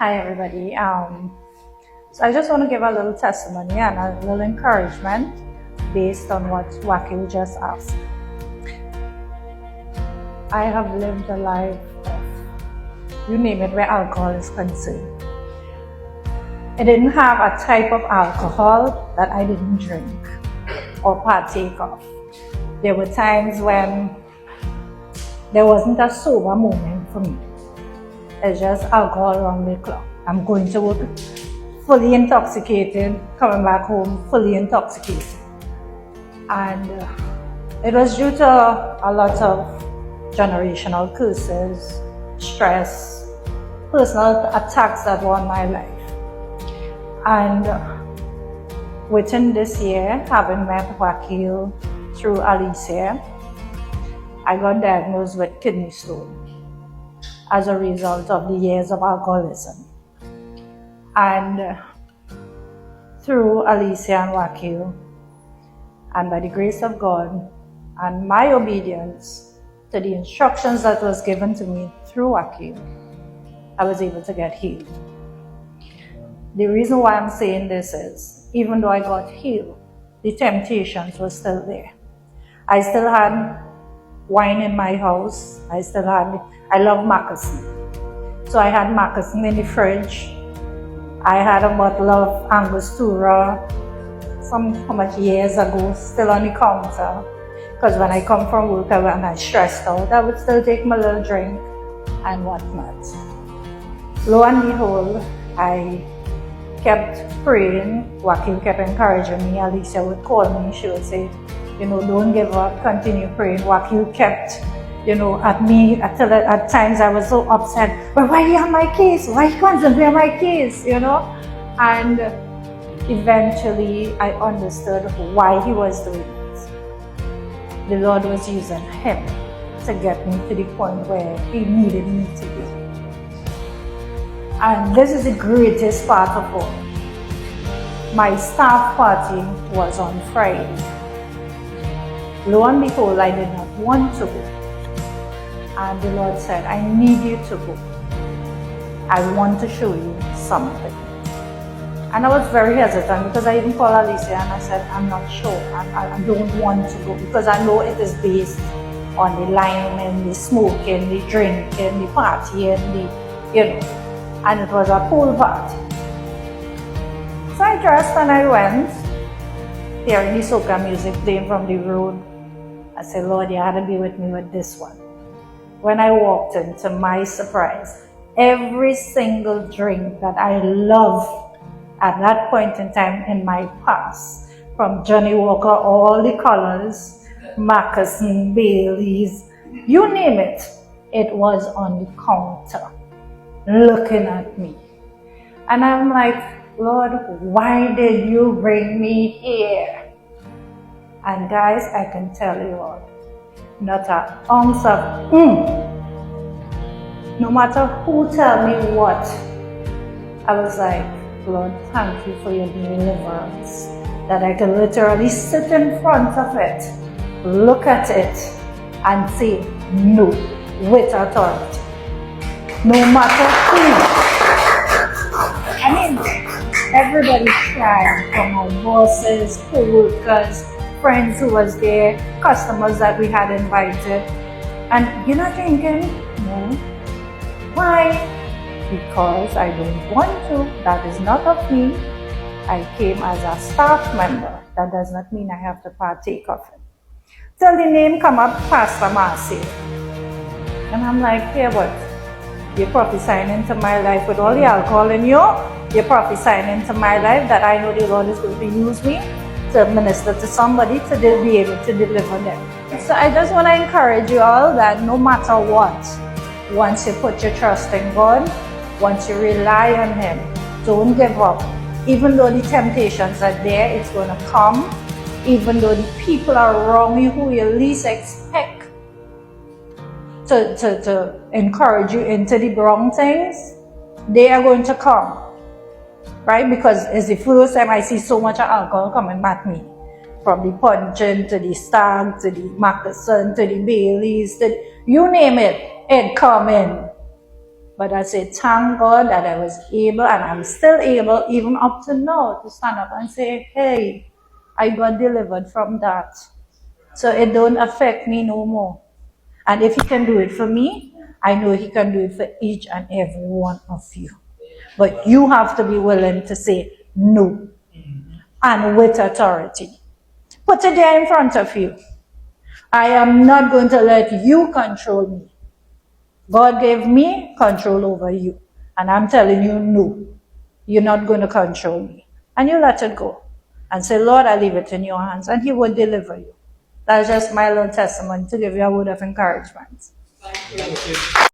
Hi everybody. So I just want to give a little testimony and a little encouragement based on what Wakil just asked. I have lived a life of, you name it, where alcohol is concerned. I didn't have a type of alcohol that I didn't drink or partake of. There were times when there wasn't a sober moment for me. It's just alcohol around the clock. I'm going to work fully intoxicated, coming back home fully intoxicated. And it was due to a lot of generational curses, stress, personal attacks that were in my life. And within this year, having met Wakil through Alicia, I got diagnosed with kidney stone as a result of the years of alcoholism. And through Alicia and Wakil, and by the grace of God and my obedience to the instructions that was given to me through Wakil, I was able to get healed. The reason why I'm saying this is, even though I got healed, the temptations were still there. I still had wine in my house. I love moccasin. So I had moccasin in the fridge. I had a bottle of Angostura how much years ago, still on the counter. Because when I come from work and I stressed out, I would still take my little drink and whatnot. Lo and behold, I kept praying. Wakil kept encouraging me. Alicia would call me. She would say, don't give up, continue praying. Wakil kept, at me, at times I was so upset. But why do you have my case? Why can't you have my case? And eventually I understood why he was doing it. The Lord was using him to get me to the point where he needed me to be. And this is the greatest part of all. My staff party was on Friday. Lo and behold, I did not want to go. And the Lord said, I need you to go. I want to show you something. And I was very hesitant because I even called Alicia and I said, I'm not sure. I don't want to go because I know it is based on the lying and the smoking, the drinking, the partying, and it was a pool party. So I dressed and I went, hearing the soca music playing from the road. I said, Lord, you had to be with me with this one. When I walked in, to my surprise, every single drink that I loved at that point in time in my past, from Johnny Walker, all the colors, moccasin, Baileys, you name it, it was on the counter, looking at me. And I'm like, Lord, why did you bring me here? And guys, I can tell you all, not an ounce of no matter who tell me what, I was like, Lord, thank you for your deliverance. That I can literally sit in front of it, look at it, and say no with authority. No matter who. I mean, everybody tried, from my bosses, co-workers, friends who was there, customers that we had invited. And you're not drinking? No. Why? Because I don't want to. That is not of me. I came as a staff member. That does not mean I have to partake of it. Till the name come up, Pastor Marcy. And I'm like, here, but you're prophesying into my life with all the alcohol in you. You're prophesying into my life that I know the Lord is going to use me to minister to somebody to be able to deliver them. So I just want to encourage you all that no matter what, once you put your trust in God, once you rely on Him, don't give up. Even though the temptations are there, it's going to come. Even though the people are around you who you least expect to encourage you into the wrong things, they are going to come. Right? Because it's the first time I see so much alcohol coming at me. From the punching, to the stag, to the moccasin, to the Baileys, you name it, it come in. But I say, thank God that I was able, and I'm still able, even up to now, to stand up and say, hey, I got delivered from that. So it don't affect me no more. And if he can do it for me, I know he can do it for each and every one of you. But you have to be willing to say no, and with authority. Put it there in front of you. I am not going to let you control me. God gave me control over you. And I'm telling you, no, you're not going to control me. And you let it go. And say, Lord, I leave it in your hands. And he will deliver you. That's just my little testimony to give you a word of encouragement. Thank you.